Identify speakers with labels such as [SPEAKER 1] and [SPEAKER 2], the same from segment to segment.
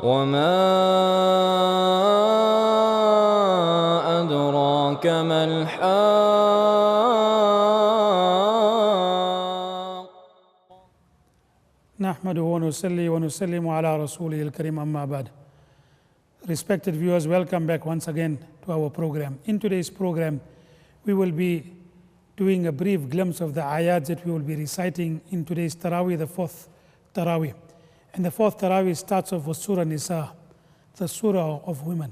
[SPEAKER 1] وما أدراك ما الحاق
[SPEAKER 2] نحمده ونصلي ونسلم على رسوله الكريم أما بعد. Respected viewers, welcome back once again to our program. In today's program, we will be doing a brief glimpse of the ayats that we will be reciting in today's Taraweeh, the fourth Taraweeh. And the fourth Taraweeh starts off with Surah Nisa, the Surah of women.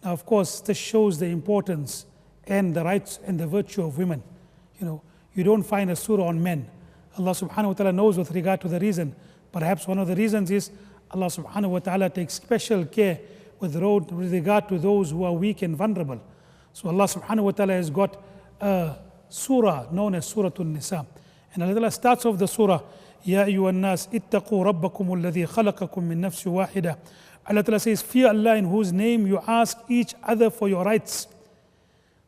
[SPEAKER 2] Now, of course, this shows the importance and the rights and the virtue of women. You don't find a surah on men. Allah subhanahu wa ta'ala knows with regard to the reason. Perhaps one of the reasons is Allah subhanahu wa ta'ala takes special care with regard to those who are weak and vulnerable. So Allah subhanahu wa ta'ala has got a surah known as Surah An-Nisa. And Allah ta'ala starts off the surah, Ya ayyuhan nas ittaqu rabbakum alladhi khalaqakum min nafsin wahida. Allah ta'ala says, fear Allah in whose name you ask each other for your rights.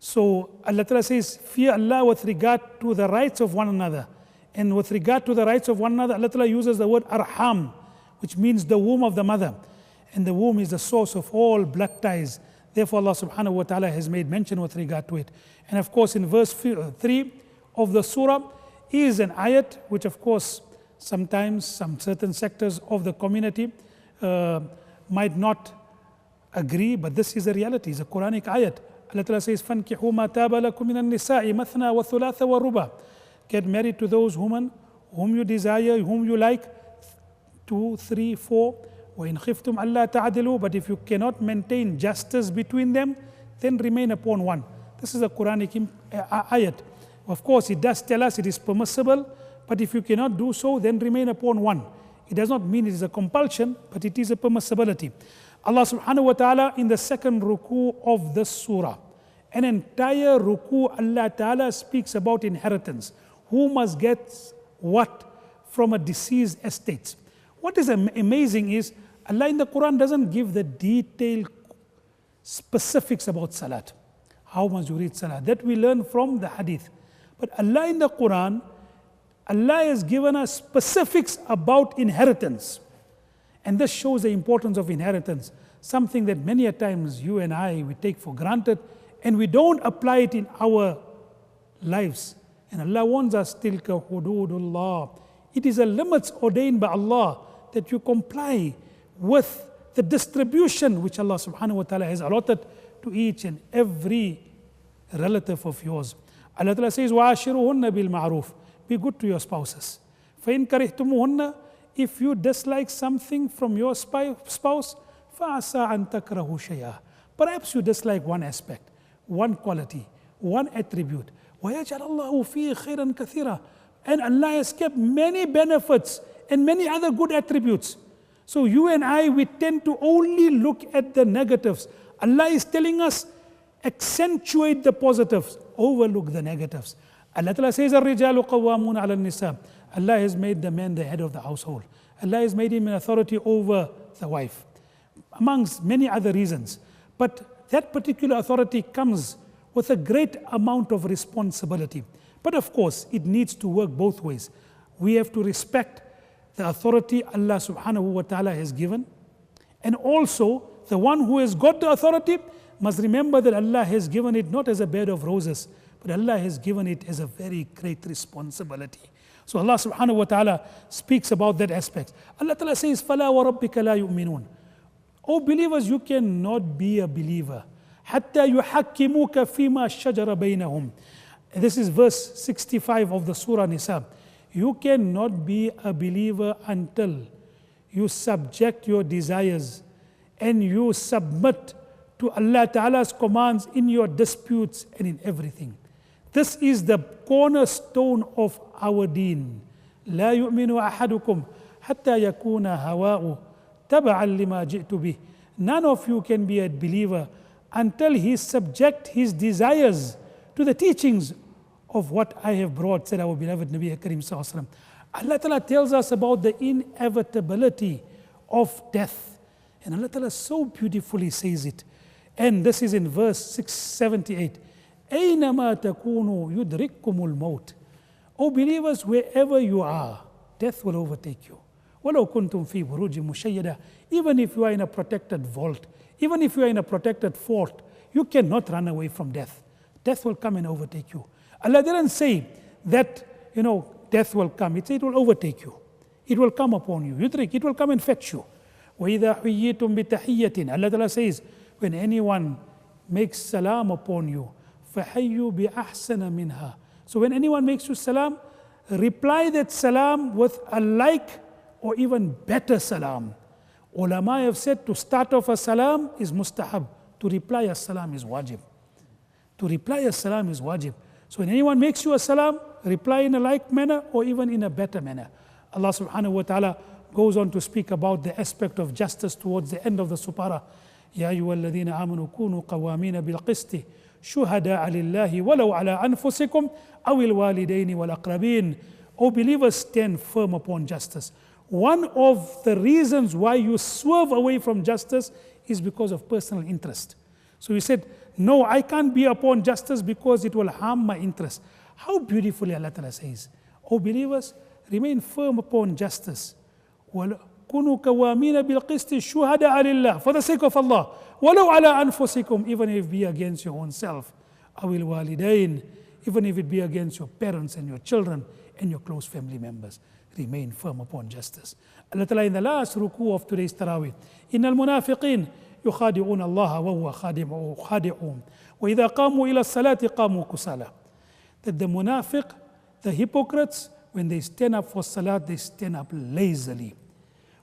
[SPEAKER 2] So Allah ta'ala says, fear Allah with regard to the rights of one another. And with regard to the rights of one another, Allah ta'ala uses the word arham, which means the womb of the mother. And the womb is the source of all blood ties. Therefore, Allah subhanahu wa ta'ala has made mention with regard to it. And of course, in verse 3 of the surah is an ayat, which of course, sometimes some certain sectors of the community might not agree, but this is a reality, it's a Quranic ayat. Allah ta'ala says, فَانْكِحُوا مَا تَابَ لَكُم مِّنَ النِّسَاءِ مَثْنَى وَثُلَاثَ وَرُبَاعَ. Get married to those women whom you desire, whom you like, 2, 3, 4. وَإِنْ خِفْتُمْ أَلَّا تَعْدِلُوا. But if you cannot maintain justice between them, then remain upon one. This is a Quranic ayat. Of course, it does tell us it is permissible, but if you cannot do so, then remain upon one. It does not mean it is a compulsion, but it is a permissibility. Allah subhanahu wa ta'ala in the second ruku of this surah, an entire ruku, Allah ta'ala speaks about inheritance. Who must get what from a deceased estate? What is amazing is Allah in the Quran doesn't give the detailed specifics about salat. How must you read salat? That we learn from the hadith. But Allah in the Quran, Allah has given us specifics about inheritance. And this shows the importance of inheritance. Something that many a times you and I, we take for granted and we don't apply it in our lives. And Allah warns us, tilka hududullah. It is a limits ordained by Allah that you comply with the distribution which Allah subhanahu wa ta'ala has allotted to each and every relative of yours. Allah ta'ala says, وَعَاشِرُهُنَّ بِالْمَعْرُوفِ. Be good to your spouses. فَإِنْ كَرِهْتُمُهُنَّ. If you dislike something from your spouse, فَعَسَىٰ أَن تَكْرَهُ شَيْئًا. Perhaps you dislike one aspect, one quality, one attribute. وَيَجْعَلَ اللَّهُ فِيهِ خَيْرًا كَثِيرًا. And Allah has kept many benefits and many other good attributes. So you and I, we tend to only look at the negatives. Allah is telling us, accentuate the positives, overlook the negatives. Allah Ta'ala says, الرِّجَالُ قَوَّامُونَ عَلَى النِّسَاءِ. Allah has made the man the head of the household. Allah has made him an authority over the wife, amongst many other reasons. But that particular authority comes with a great amount of responsibility. But of course, it needs to work both ways. We have to respect the authority Allah subhanahu wa ta'ala has given. And also, the one who has got the authority must remember that Allah has given it not as a bed of roses, but Allah has given it as a very great responsibility. So Allah subhanahu wa ta'ala speaks about that aspect. Allah ta'ala says, فَلَا وَرَبِّكَ لَا يُؤْمِنُونَ. Oh believers, you cannot be a believer. حَتَّى يُحَكِّمُوكَ فِيمَا شَجَرَ بَيْنَهُمْ. This is verse 65 of the Surah Nisa. You cannot be a believer until you subject your desires and you submit to Allah Ta'ala's commands in your disputes and in everything. This is the cornerstone of our deen. لا يؤمن أحدكم حتى يكون هواء تبعا لما جئت به. None of you can be a believer until he subject his desires to the teachings of what I have brought, said our beloved Nabi Karim Sallallahu Alaihi Wasallam. Allah Ta'ala tells us about the inevitability of death. And Allah Ta'ala so beautifully says it. And this is in verse 678. أَيْنَمَا تَكُونُوا يُدْرِكُّمُ الْمَوْتِ. O believers, wherever you are, death will overtake you. وَلَوْ كُنْتُمْ فِي بُرُوجٍ مُشَيَّدَةٍ. Even if you are in a protected vault, even if you are in a protected fort, you cannot run away from death. Death will come and overtake you. Allah didn't say that, death will come. It said it will overtake you. It will come upon you. Yudrik, it will come and fetch you. وَإِذَا حُيِّيتُم بِتَحِيَّةٍ Allah Ta'ala says, when anyone makes salam upon you, فَحَيُّوا بِأَحْسَنَ مِنْهَا. So when anyone makes you salam, reply that salam with a like or even better salam. Ulama have said to start off a salam is mustahab. To reply a salam is wajib. To reply a salam is wajib. So when anyone makes you a salam, reply in a like manner or even in a better manner. Allah subhanahu wa ta'ala goes on to speak about the aspect of justice towards the end of the supara. يا أيها الذين آمنوا كونوا قوامين بالقسط شهداء لله ولو على أنفسكم أو الوالدين والأقربين. O believers, stand firm upon justice. One of the reasons why you swerve away from justice is because of personal interest. So you said, no, I can't be upon justice because it will harm my interest. How beautifully Allah Ta'ala says, O believers, remain firm upon justice. كُونُوا كَوَامِينَ بِالْقِسْطِ شُهَدَاءَ لِلَّهِ. For the sake of Allah. وَلَوْ عَلَىٰ أَنفُسِكُمْ. Even if it be against your own self. أَوِ الْوَالِدَيْنِ. Even if it be against your parents and your children and your close family members. Remain firm upon justice. Allah Ta'ala in the last ruku of today's Taraweeh. إِنَّ الْمُنَافِقِينَ يُخَادِعُونَ اللَّهَ وَهُوَ خَادِعُهُمْ وَإِذَا قَامُوا إِلَى الصَّلَاةِ قَامُوا كُسَالَى. That the munafiq, the hypocrites, when they stand up for salat, they stand up lazily.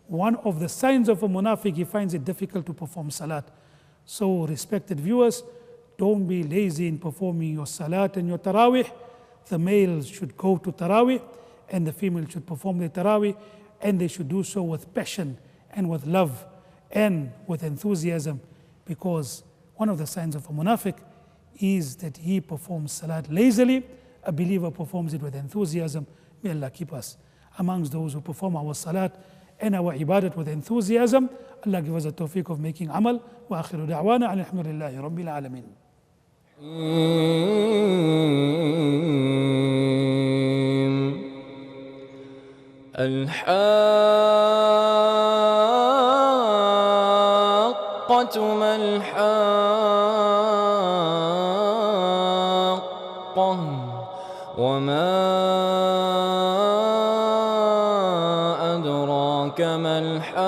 [SPEAKER 2] One of the signs of a munafiq, he finds it difficult to perform salat. So, respected viewers, don't be lazy in performing your salat and your taraweeh. The males should go to taraweeh and the females should perform their taraweeh, and they should do so with passion and with love and with enthusiasm, because one of the signs of a munafiq is that he performs salat lazily. A believer performs it with enthusiasm. May Allah keep us amongst those who perform our salat and our ibadat with enthusiasm. Allah give us the tawfiq of making amal. Wa akhiru da'wana alhamdulillahi rabbil alameen.
[SPEAKER 1] الحاقة ما الحاقة وما أدراك ما الحاقة